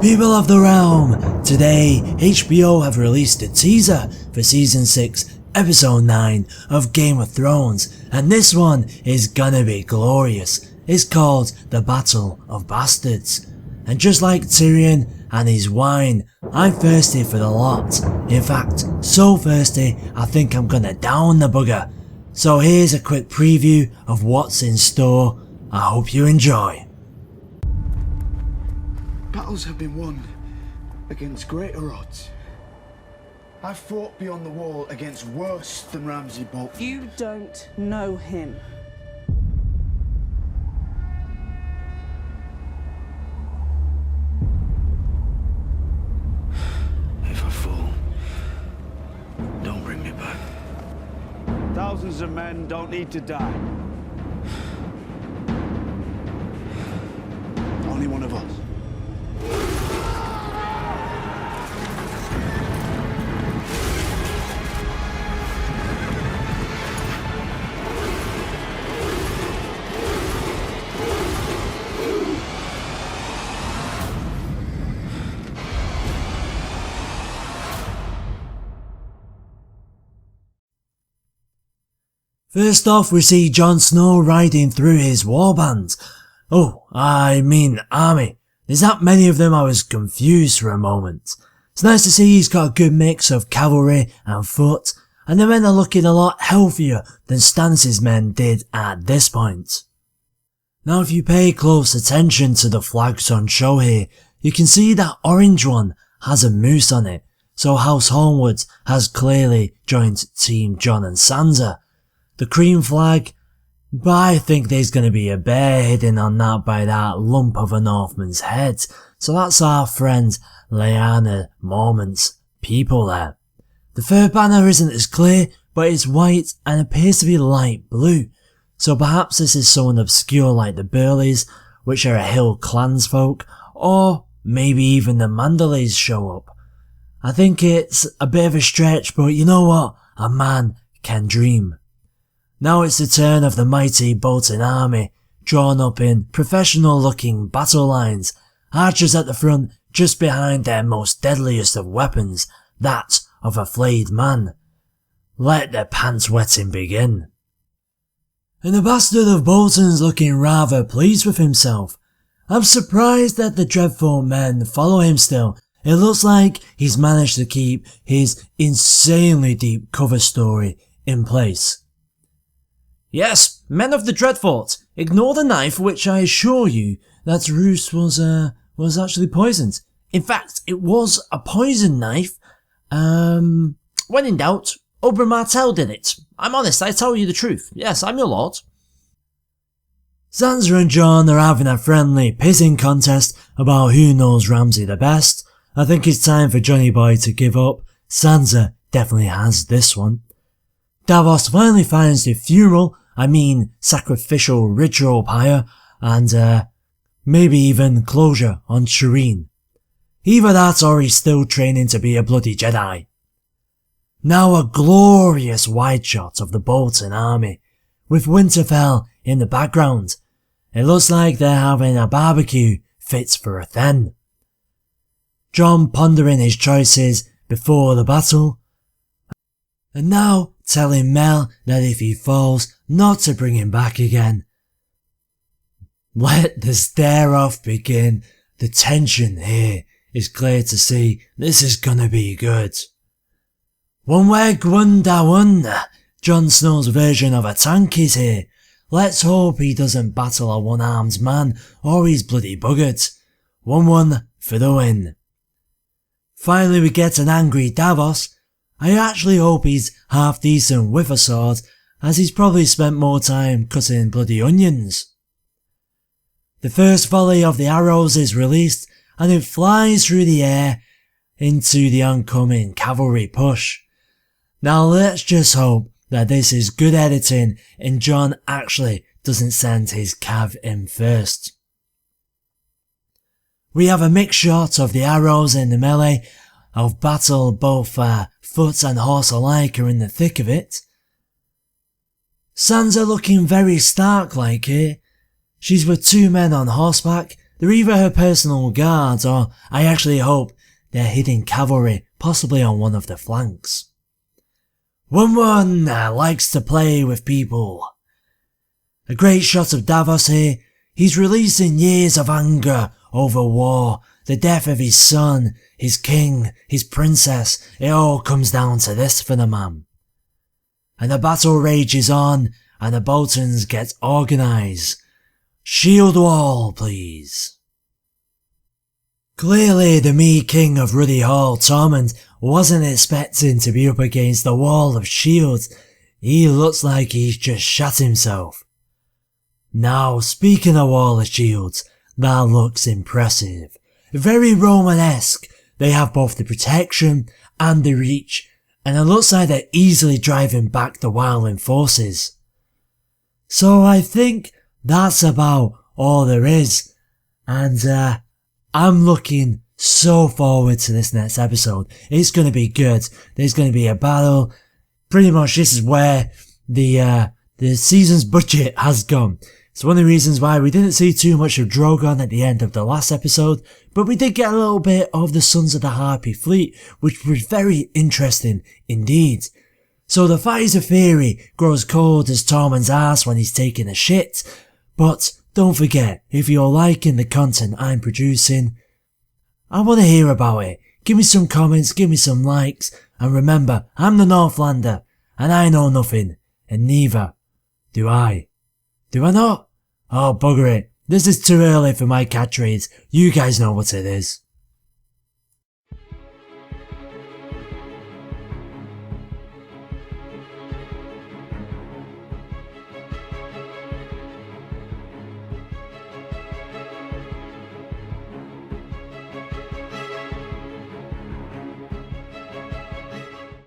People of the realm, today HBO have released a teaser for season 6 episode 9 of Game of Thrones, and this one is gonna be glorious. It's called The Battle of Bastards, and just like Tyrion and his wine, I'm thirsty for the lot. In fact, so thirsty I think I'm gonna down the bugger. So here's a quick preview of what's in store. I hope you enjoy. Battles have been won against greater odds. I've fought beyond the wall against worse than Ramsay Bolton. You don't know him. If I fall, don't bring me back. Thousands of men don't need to die. Only one of us. First off, we see Jon Snow riding through his warbands. Oh, I mean army. There's that many of them I was confused for a moment. It's nice to see he's got a good mix of cavalry and foot, and the men are looking a lot healthier than Stance's men did at this point. Now if you pay close attention to the flags on show here, you can see that orange one has a moose on it, so House Hornwood has clearly joined Team Jon and Sansa. The cream flag, but I think there's going to be a bear hidden on that by that lump of a Northman's head, so that's our friend Lyanna Mormont's people there. The third banner isn't as clear, but it's white and appears to be light blue, so perhaps this is someone obscure like the Burleys, which are a hill clansfolk, or maybe even the Mandalays show up. I think it's a bit of a stretch, but you know what? A man can dream. Now it's the turn of the mighty Bolton army, drawn up in professional looking battle lines, archers at the front just behind their most deadliest of weapons, that of a flayed man. Let the pants wetting begin. And the bastard of Bolton's looking rather pleased with himself. I'm surprised that the dreadful men follow him still. It looks like he's managed to keep his insanely deep cover story in place. Yes, men of the Dreadfort, ignore the knife, which I assure you that Roose was actually poisoned. In fact, it was a poison knife. When in doubt, Oberyn Martell did it. I'm honest, I tell you the truth. Yes, I'm your lord. Sansa and Jon are having a friendly pissing contest about who knows Ramsay the best. I think it's time for Johnny Boy to give up. Sansa definitely has this one. Davos finally finds the sacrificial ritual pyre, and maybe even closure on Shireen. Either that or he's still training to be a bloody Jedi. Now a glorious wide shot of the Bolton army, with Winterfell in the background. It looks like they're having a barbecue fit for a then. Jon pondering his choices before the battle, and now telling Mel that if he falls, not to bring him back again. Let the stare-off begin. The tension here is clear to see. This is gonna be good. One weg wonder. Jon Snow's version of a tank is here. Let's hope he doesn't battle a one-armed man, or he's bloody buggered. 1-1 for the win. Finally we get an angry Davos. I actually hope he's half decent with a sword, as he's probably spent more time cutting bloody onions. The first volley of the arrows is released, and it flies through the air into the oncoming cavalry push. Now let's just hope that this is good editing and Jon actually doesn't send his cav in first. We have a mixed shot of the arrows in the melee of battle, both foot and horse alike are in the thick of it. Sansa looking very Stark-like here. She's with 2 men on horseback, They're either her personal guards, or I actually hope they're hidden cavalry, possibly on one of the flanks. One likes to play with people. A great shot of Davos here. He's releasing years of anger over war, the death of his son, his king, his princess. It all comes down to this for the man. And the battle rages on, and the Boltons get organised. Shield wall, please. Clearly the me king of Ruddy Hall, Tormund, wasn't expecting to be up against the wall of shields. He looks like he's just shot himself. Now, speaking of wall of shields, that looks impressive. Very Romanesque. They have both the protection and the reach, and it looks like they're easily driving back the wildling forces. So I think that's about all there is, and I'm looking so forward to this next episode. It's gonna be good. There's gonna be a battle. Pretty much this is where the season's budget has gone. It's one of the reasons why we didn't see too much of Drogon at the end of the last episode, but we did get a little bit of the Sons of the Harpy fleet, which was very interesting indeed. So the Fires of Fury grows cold as Tormund's ass when he's taking a shit, but don't forget, if you're liking the content I'm producing, I want to hear about it. Give me some comments, give me some likes, and remember, I'm the Northlander, and I know nothing, and neither do I. Do I not? Oh, bugger it. This is too early for my catchphrase. You guys know what it is.